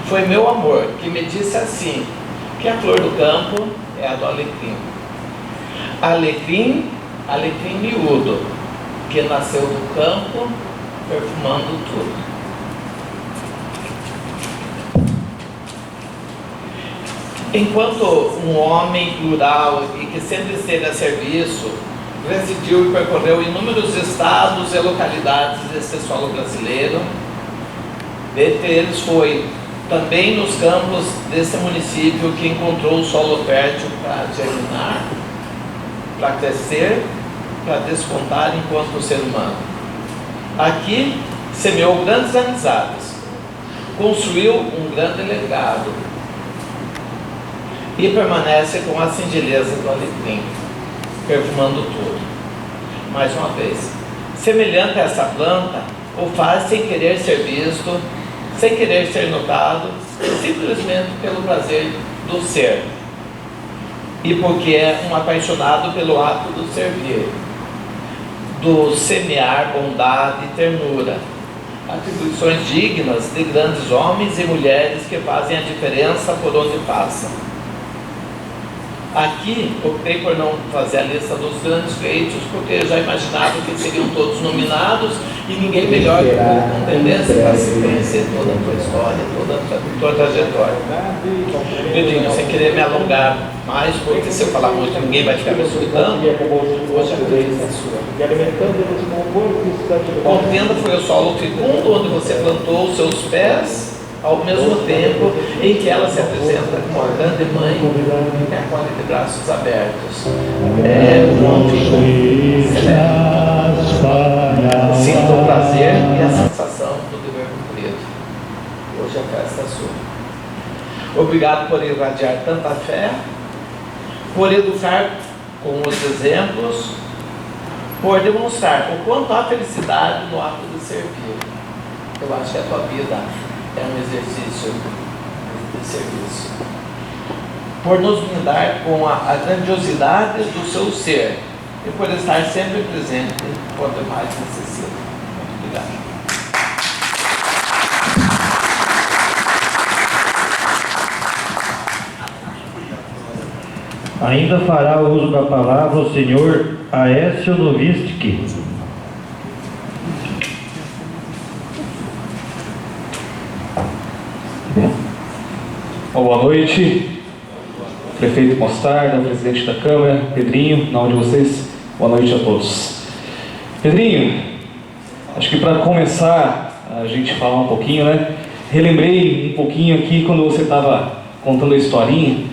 Foi meu amor que me disse assim, que a flor do campo é a do alecrim. Alecrim, alecrim miúdo, que nasceu do campo, perfumando tudo. Enquanto um homem plural e que sempre esteve a serviço, residiu e percorreu inúmeros estados e localidades desse solo brasileiro, dentre eles foi também nos campos desse município que encontrou o solo fértil para germinar, para crescer, para despontar enquanto ser humano. Aqui semeou grandes amizades, construiu um grande legado e permanece com a singeleza do alecrim, perfumando tudo. Mais uma vez, semelhante a essa planta, o faz sem querer ser visto, sem querer ser notado, simplesmente pelo prazer do ser. E porque é um apaixonado pelo ato do servir, do semear bondade e ternura, atribuições dignas de grandes homens e mulheres que fazem a diferença por onde passam. Aqui, optei por não fazer a lista dos grandes feitos, porque eu já imaginava que seriam todos nominados e ninguém melhor que com tendência para se conhecer toda a tua história, toda a tua trajetória. Pedrinho, sem querer me alongar mais, porque se eu falar muito ninguém vai ficar me escutando, hoje a vez é sua. Contenda foi o solo fecundo onde você plantou os seus pés, ao mesmo tempo em que ela se apresenta como uma grande mãe que acolhe de braços abertos. Um filho celeste. Sinta o prazer e a sensação do dever cumprido. Hoje a festa é sua. Obrigado por irradiar tanta fé, por educar com os exemplos, por demonstrar o quanto há felicidade no ato de servir. Eu acho que a tua vida é um exercício de serviço. Por nos brindar com a grandiosidade do seu ser e por estar sempre presente quando mais necessita. Muito obrigado. Ainda fará o uso da palavra o senhor Aécio Novitsky. Boa noite, prefeito Mostarda, presidente da Câmara, Pedrinho, na hora de vocês, boa noite a todos. Pedrinho, acho que para começar a gente falar um pouquinho, né? Relembrei um pouquinho aqui quando você estava contando a historinha,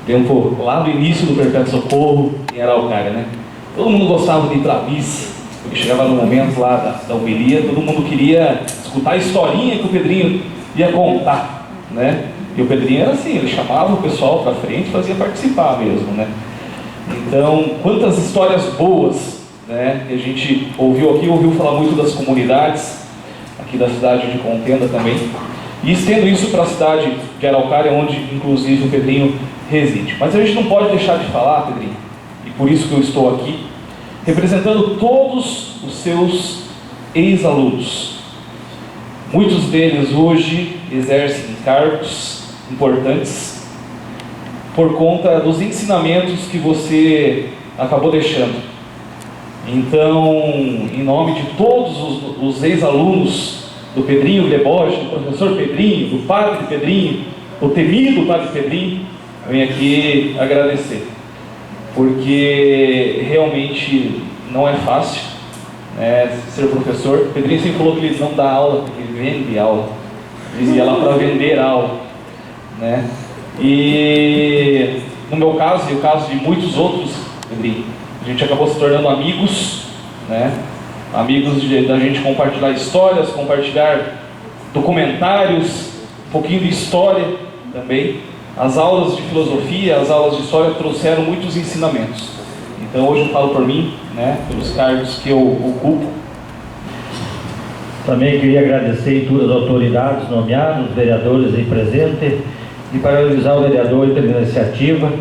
tempo lá do início do Perpétuo Socorro em Araucária, né? Todo mundo gostava de ir para a missa, porque chegava no momento lá da homilia, todo mundo queria escutar a historinha que o Pedrinho ia contar, né? E o Pedrinho era assim, ele chamava o pessoal para frente e fazia participar mesmo, né? Então, quantas histórias boas, né, que a gente ouviu falar muito das comunidades, aqui da cidade de Contenda também, e estendo isso para a cidade de Araucária, onde inclusive o Pedrinho reside. Mas a gente não pode deixar de falar, Pedrinho, e por isso que eu estou aqui, representando todos os seus ex-alunos. Muitos deles hoje exercem cargos importantes por conta dos ensinamentos que você acabou deixando. Então, em nome de todos os ex-alunos do Pedrinho Glebosch, do professor Pedrinho, do padre Pedrinho, o temido padre Pedrinho, eu venho aqui agradecer, porque realmente não é fácil, né, ser professor. O Pedrinho sempre falou que ele não dá aula, porque ele vende aula, ele ia lá para vender aula, né? E no meu caso e o caso de muitos outros, Pedrinho, a gente acabou se tornando amigos, né? Amigos da gente compartilhar histórias, compartilhar documentários, um pouquinho de história também. As aulas de filosofia, as aulas de história trouxeram muitos ensinamentos. Então hoje eu falo por mim, né, pelos cargos que eu ocupo. Também queria agradecer a todas as autoridades nomeadas, os vereadores aí presentes, e parabenizar o vereador pela iniciativa.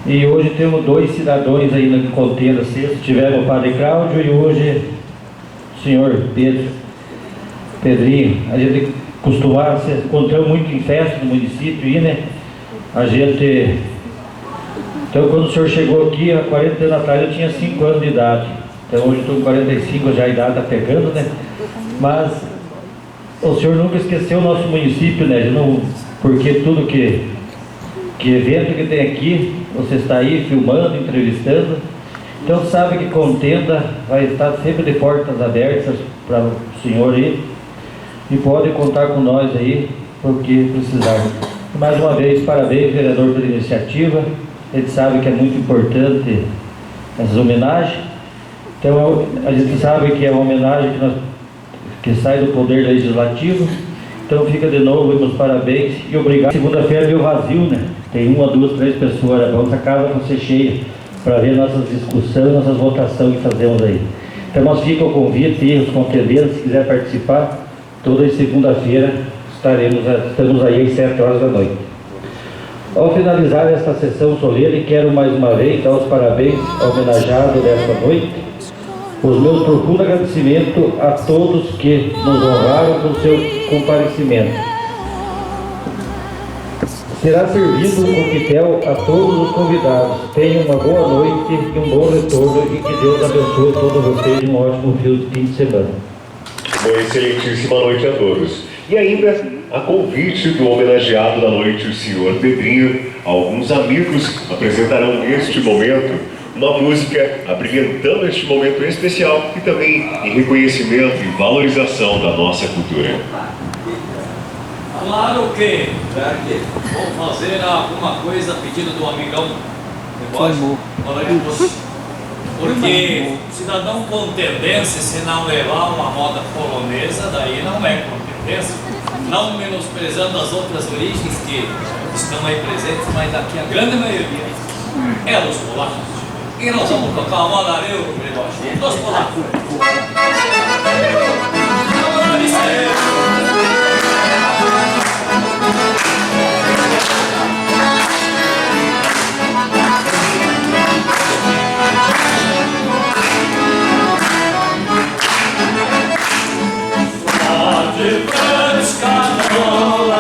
E hoje temos 2 cidadãos aí na Contenda sexta. Tivemos o padre Cláudio e hoje o senhor Pedrinho. A gente costumava se encontrar muito em festa no município aí, né? A gente... Então, quando o senhor chegou aqui, há 40 anos atrás, eu tinha 5 anos de idade. Então, hoje eu estou com 45, já a idade está pegando, né? Mas o senhor nunca esqueceu o nosso município, né? Não, porque tudo que evento que tem aqui, você está aí filmando, entrevistando. Então, sabe que Contenda vai estar sempre de portas abertas para o senhor aí. E pode contar com nós aí, porque precisar. Mais uma vez, parabéns, vereador, pela iniciativa. A gente sabe que é muito importante essas homenagens. Então, a gente sabe que é uma homenagem que sai do Poder Legislativo. Então, fica de novo meus parabéns e obrigado. Segunda-feira é meio vazio, né? Tem 1, 2, 3 pessoas. Vamos a casa para ser cheia, para ver nossas discussões, nossas votações que fazemos aí. Então, nós fica o convite e os contendeiros, se quiser participar, toda segunda-feira estamos aí às 7 horas da noite. Ao finalizar esta sessão solene, quero mais uma vez dar os parabéns ao homenageado desta noite, os meus profundos agradecimentos a todos que nos honraram com seu comparecimento. Será servido um coquetel a todos os convidados. Tenham uma boa noite e um bom retorno e que Deus abençoe todos vocês e um ótimo fim de semana. Uma excelentíssima noite a todos. E ainda, a convite do homenageado da noite, o senhor Pedrinho, alguns amigos apresentarão neste momento uma música abrilhantando este momento especial e também em reconhecimento e valorização da nossa cultura. Claro que vou fazer alguma coisa pedido do amigão. Porque cidadão contendense, se não levar uma moda polonesa, daí não é contendense. Não menosprezando as outras origens que estão aí presentes, mas aqui a grande maioria é dos polacos. E nós vamos tocar uma moda dos polacos. Oh,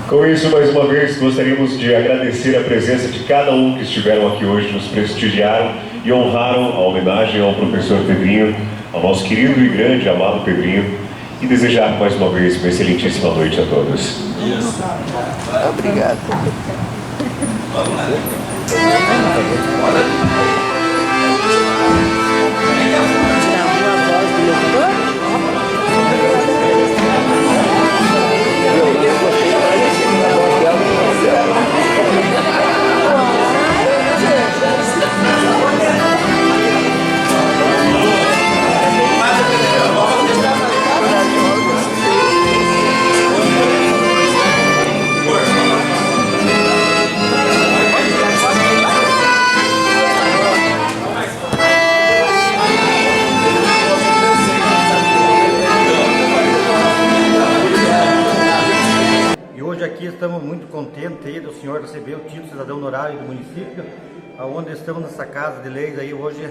Com isso, mais uma vez, gostaríamos de agradecer a presença de cada um que estiveram aqui hoje, nos prestigiaram e honraram a homenagem ao professor Pedrinho, ao nosso querido e grande, amado Pedrinho, e desejar mais uma vez uma excelentíssima noite a todos. Obrigado. Vamos lá. Aqui estamos muito contentes aí do senhor receber o título de cidadão honorário do município, onde estamos nessa casa de leis aí, hoje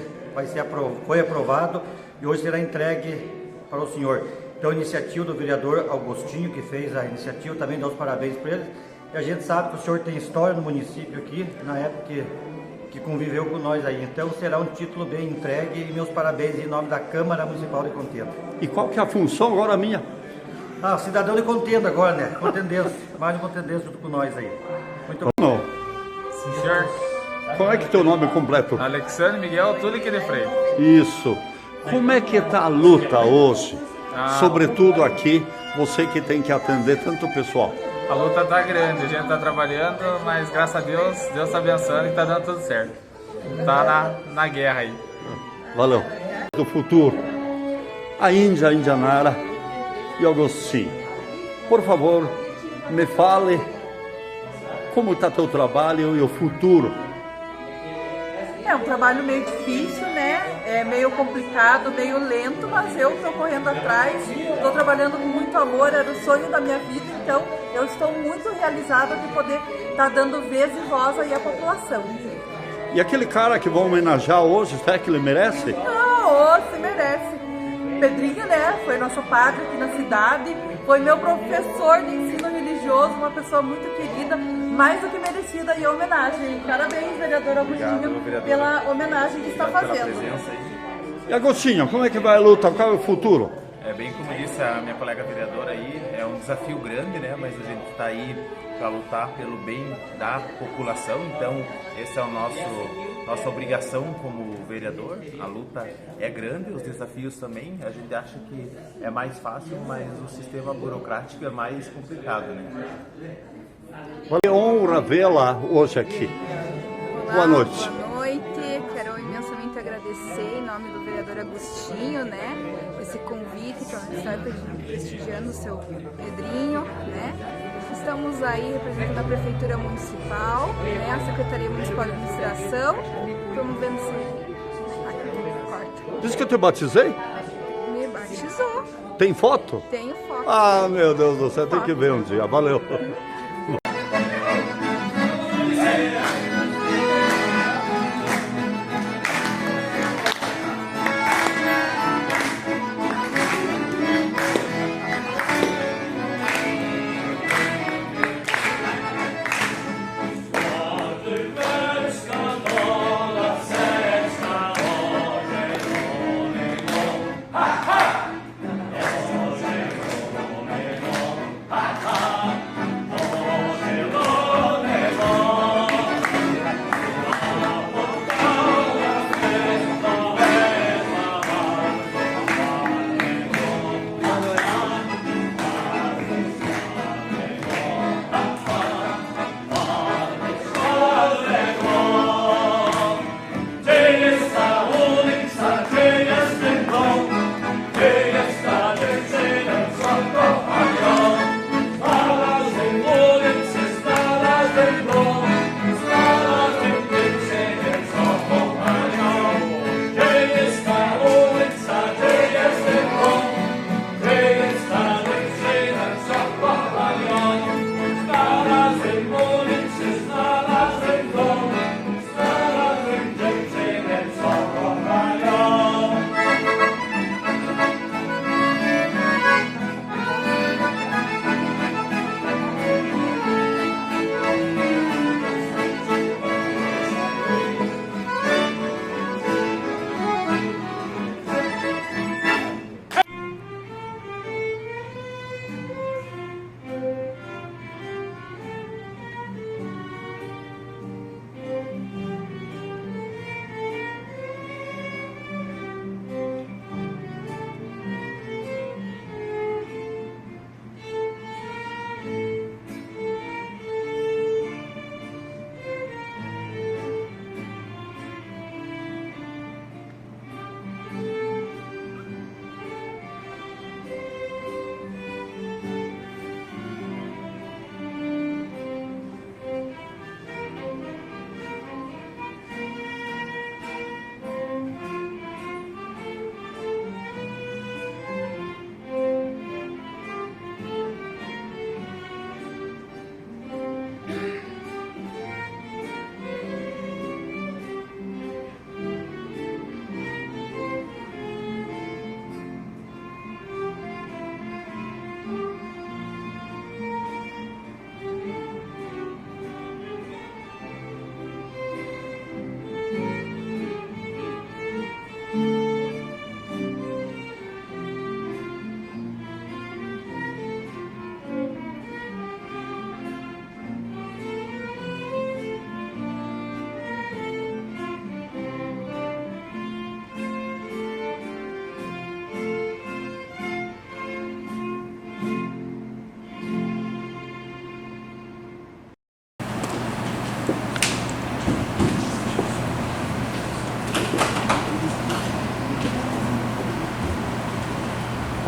foi aprovado e hoje será entregue para o senhor. Então a iniciativa do vereador Augustinho, que fez a iniciativa, também dá os parabéns para ele. E a gente sabe que o senhor tem história no município aqui, na época que conviveu com nós aí. Então será um título bem entregue e meus parabéns em nome da Câmara Municipal de Contenda. E qual que é a função agora minha? Cidadão de Contenda agora, né? Contendense, mais de contendense junto com nós aí. Muito bom. Sim, senhor. Qual é que é teu nome completo? Alexandre Miguel Tulique de Freire. Isso. Como é que está a luta hoje? Sobretudo aqui, você que tem que atender tanto o pessoal. A luta está grande, a gente está trabalhando, mas graças a Deus, Deus está abençoando e está dando tudo certo. Está na guerra aí. Valeu. Do futuro, a Índia, Indianara e Agostinho, por favor, me fale como está teu trabalho e o futuro. É um trabalho meio difícil, né? É meio complicado, meio lento, mas eu estou correndo atrás, estou trabalhando com muito amor, era o sonho da minha vida, então eu estou muito realizada de poder estar dando vez e voz aí à população. E aquele cara que vão homenagear hoje, será que ele merece? Se merece. Pedrinho, né, foi nosso padre aqui na cidade, foi meu professor de ensino religioso, uma pessoa muito querida, mais do que merecida e homenagem. Parabéns, vereador Agostinho, pela homenagem que está fazendo. E Agostinho, como é que vai a luta? Qual é o futuro? Bem como disse a minha colega vereadora aí, é um desafio grande, né, mas a gente está aí para lutar pelo bem da população, então essa é nossa obrigação como vereador. A luta é grande, os desafios também, a gente acha que é mais fácil, mas o sistema burocrático é mais complicado, né? Que honra vê-la hoje aqui. Olá, boa noite. Boa noite, quero imensamente agradecer em nome do vereador Agostinho, né, esse convite para estar prestigiando o seu Pedrinho, né. Estamos aí representando a Prefeitura Municipal, né, a Secretaria Municipal de Administração. Vamos ver se aqui corta. Diz que eu te batizei? Me batizou. Tem foto? Tenho foto. Ah, meu Deus do céu, tem que ver um dia. Valeu.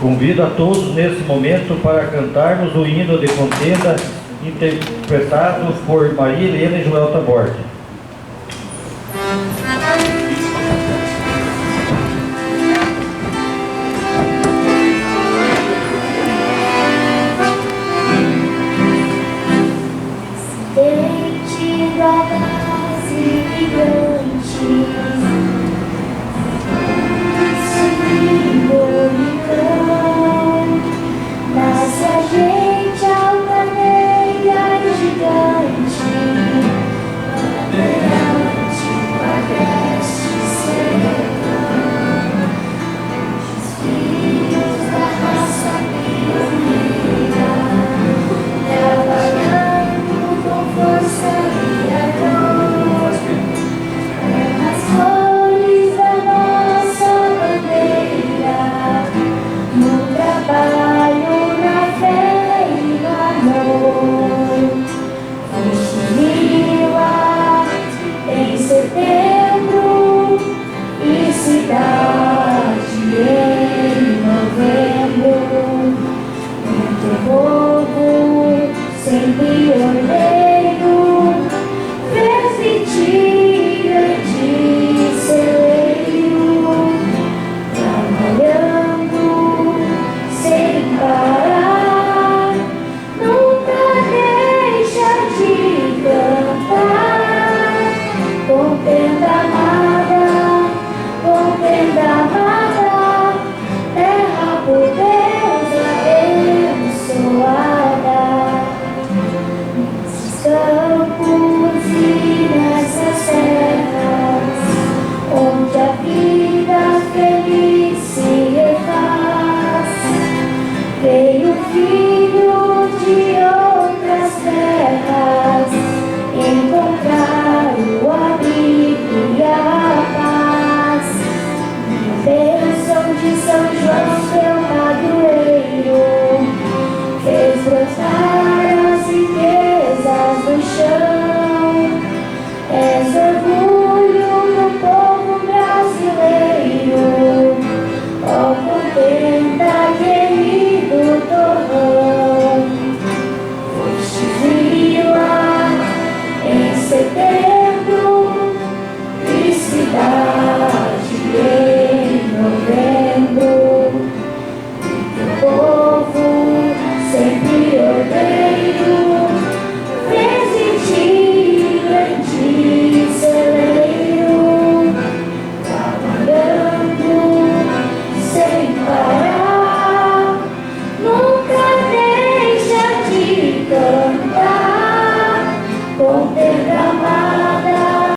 Convido a todos nesse momento para cantarmos o hino de contenda interpretado por Maria Helena e Joel Taborda.